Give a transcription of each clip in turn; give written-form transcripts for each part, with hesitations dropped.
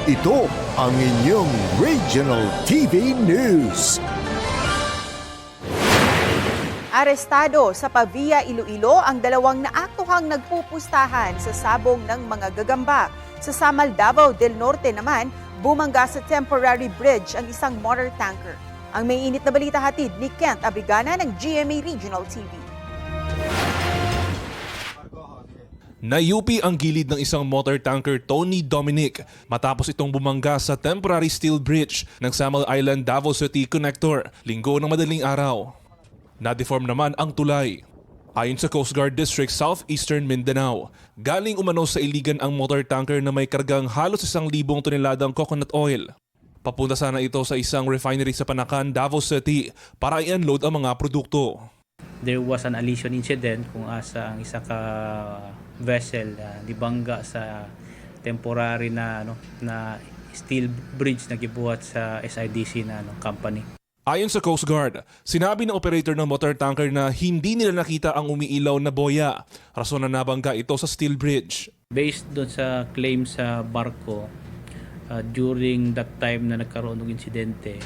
Ito ang inyong Regional TV News. Arestado sa Pavia, Iloilo ang dalawang naaktuhang nagpupustahan sa sabong ng mga gagamba. Sa Samal, Davao del Norte naman, bumangga sa temporary bridge ang isang motor tanker. Ang may init na balita hatid ni Kent Abrigana ng GMA Regional TV. Nayupi ang gilid ng isang motor tanker Tony Dominic matapos itong bumangga sa temporary steel bridge ng Samal Island Davao City Connector linggo ng madaling araw. Na-deform naman ang tulay. Ayon sa Coast Guard District Southeastern Mindanao, galing umano sa Iligan ang motor tanker na may kargang halos 1,000 toneladang coconut oil. Papunta sana ito sa isang refinery sa Panacan, Davao City para i-unload ang mga produkto. There was an allision incident kung asa ang isa ka vessel dibangga sa temporary na steel bridge na gibuhat sa SIDC na company. Ayon sa Coast Guard, sinabi ng operator ng motor tanker na hindi nila nakita ang umiilaw na boya, rason na nabangga ito sa steel bridge. Based doon sa claim sa barko, during that time na nagkaroon ng insidente,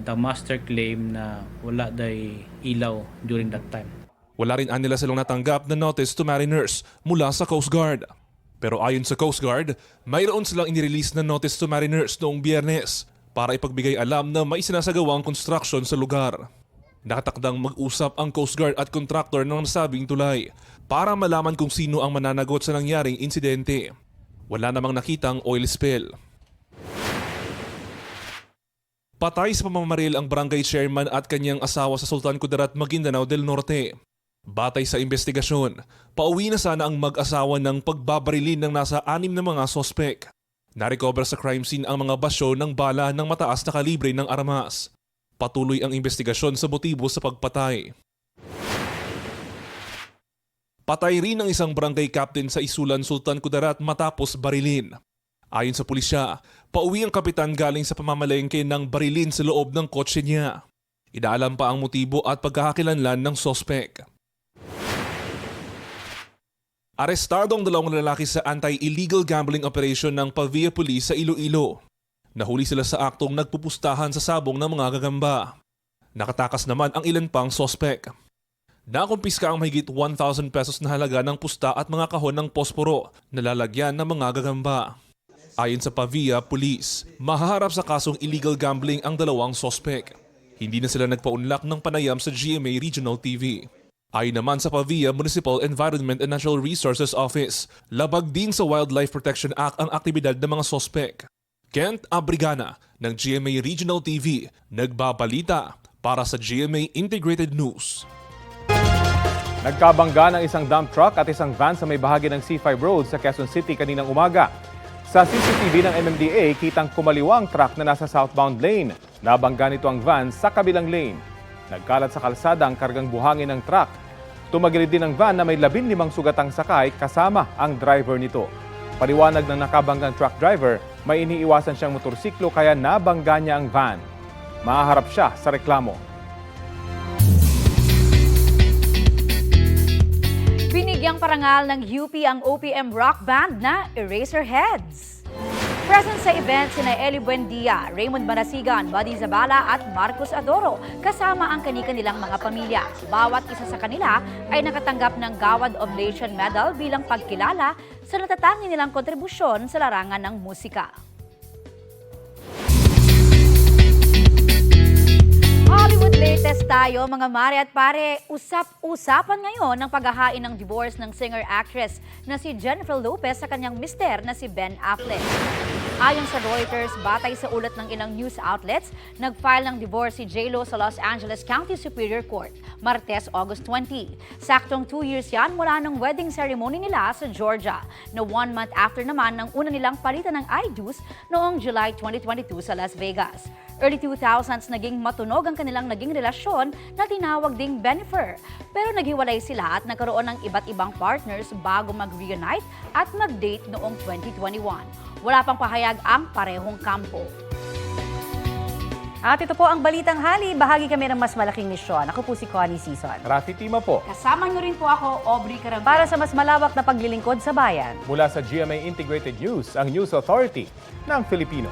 the master claim na wala day ilaw during that time. Wala rin nila silang natanggap na notice to mariners mula sa Coast Guard. Pero ayon sa Coast Guard, mayroon silang inirelease na notice to mariners noong Biyernes para ipagbigay alam na may sinasagawang construction sa lugar. Nakatakdang mag-usap ang Coast Guard at contractor ng nasabing tulay para malaman kung sino ang mananagot sa nangyaring insidente. Wala namang nakitang oil spill. Patay sa pamamaril ang barangay chairman at kanyang asawa sa Sultan Kudarat, Maguindanao del Norte. Batay sa investigasyon, pauwi na sana ang mag-asawa ng pagbabarilin ng nasa 6 na mga sospek. Narecover sa crime scene ang mga basyo ng bala ng mataas na kalibre ng armas. Patuloy ang investigasyon sa motibo sa pagpatay. Patay rin ang isang barangay captain sa Isulan, Sultan Kudarat matapos barilin. Ayon sa pulisya, pauwi ang kapitan galing sa pamamalengke ng barilin sa loob ng kotse niya. Inaalam pa ang motibo at pagkakakilanlan ng sospek. Arestado ang dalawang lalaki sa anti-illegal gambling operation ng Pavia Police sa Iloilo. Nahuli sila sa aktong nagpupustahan sa sabong ng mga gagamba. Nakatakas naman ang ilan pang sospek. Nakumpiska ang mahigit 1,000 pesos na halaga ng pusta at mga kahon ng posporo na lalagyan ng mga gagamba. Ayon sa Pavia Police, mahaharap sa kasong illegal gambling ang dalawang sospek. Hindi na sila nagpaunlak ng panayam sa GMA Regional TV. Ayon naman sa Pavia Municipal Environment and Natural Resources Office, labag din sa Wildlife Protection Act ang aktibidad ng mga sospek. Kent Abrigana ng GMA Regional TV, nagbabalita para sa GMA Integrated News. Nagkabangga ng isang dump truck at isang van sa may bahagi ng C5 Road sa Quezon City kaninang umaga. Sa CCTV ng MMDA, kitang kumaliwang truck na nasa southbound lane. Nabangga nito ang van sa kabilang lane. Nagkalat sa kalsada ang kargang buhangin ng truck. Tumagilid din ang van na may 15 sugatang sakay kasama ang driver nito. Paliwanag ng nakabanggang truck driver, may iniiwasan siyang motorsiklo kaya nabangga niya ang van. Mahaharap siya sa reklamo. Binigyang parangal ng UP ang OPM rock band na Eraserheads. Present sa event sina Eli Buendia, Raymond Banasigan, Buddy Zabala at Marcos Adoro kasama ang kani-kanilang mga pamilya. Bawat isa sa kanila ay nakatanggap ng Gawad Oblation Medal bilang pagkilala sa natatangi nilang kontribusyon sa larangan ng musika. Hollywood latest tayo mga mare at pare. Usap-usapan ngayon ng paghahain ng divorce ng singer-actress na si Jennifer Lopez sa kanyang mister na si Ben Affleck. Ayon sa Reuters, batay sa ulat ng ilang news outlets, nag-file ng divorce si J-Lo sa Los Angeles County Superior Court, Martes, August 20. Saktong 2 years yan mula ng wedding ceremony nila sa Georgia, na 1 month after naman ng una nilang palitan ng I-Do's noong July 2022 sa Las Vegas. Early 2000s naging matunog ang kanilang naging relasyon na tinawag ding Bennifer. Pero naghiwalay sila at nagkaroon ng iba't ibang partners bago mag-reunite at mag-date noong 2021. Wala pang pahayag ang parehong kampo. At ito po ang Balitang Hali. Bahagi kami ng mas malaking misyon. Ako po si Connie Sison. Rafi Tima po. Kasama nyo rin po ako, Aubrey Carabal. Para sa mas malawak na paglilingkod sa bayan. Mula sa GMA Integrated News, ang News Authority ng Filipino.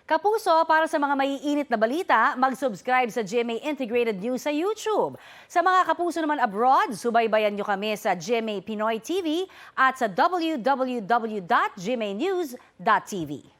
Kapuso, para sa mga maiinit na balita, mag-subscribe sa GMA Integrated News sa YouTube. Sa mga kapuso naman abroad, subaybayan nyo kami sa GMA Pinoy TV at sa www.gmanews.tv.